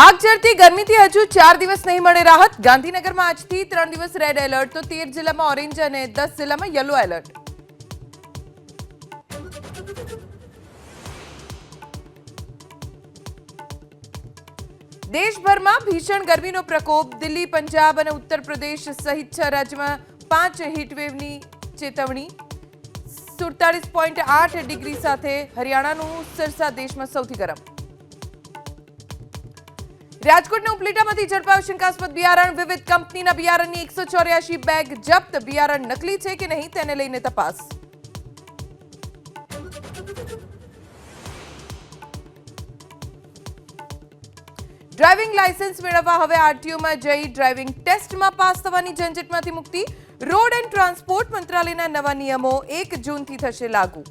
આગ ઝરતી ગરમીથી હજુ 4 દિવસ નહીં મળે રાહત। ગાંધીનગરમાં આજથી 3 દિવસ રેડ એલર્ટ તો 13 જિલ્લામાં ઓરેન્જ અને 10 જિલ્લામાં યલો એલર્ટ। દેશભરમાં ભીષણ ગરમીનો પ્રકોપ। દિલ્હી, પંજાબ અને ઉત્તર પ્રદેશ સહિત 6 રાજ્યોમાં 5 હીટવેવની ચેતવણી। 47.8 ડિગ્રી સાથે હરિયાણાનું સિરસા દેશમાં સૌથી ગરમ। રાજકોટના ઉપલેટામાંથી ઝડપાયું શંકાસ્પદ બિયારણ। વિવિધ કંપનીના બિયારણની 184 બેગ જપ્ત। બિયારણ નકલી છે કે નહીં તેને લઈને તપાસ। ડ્રાઇવિંગ લાયસન્સ મેળવવા હવે આરટીઓમાં જઈ ડ્રાઇવિંગ ટેસ્ટમાં પાસ થવાની ઝંઝટમાંથી મુક્તિ। રોડ એન્ડ ટ્રાન્સપોર્ટ મંત્રાલયના નવા નિયમો 1 જૂનથી થશે લાગુ।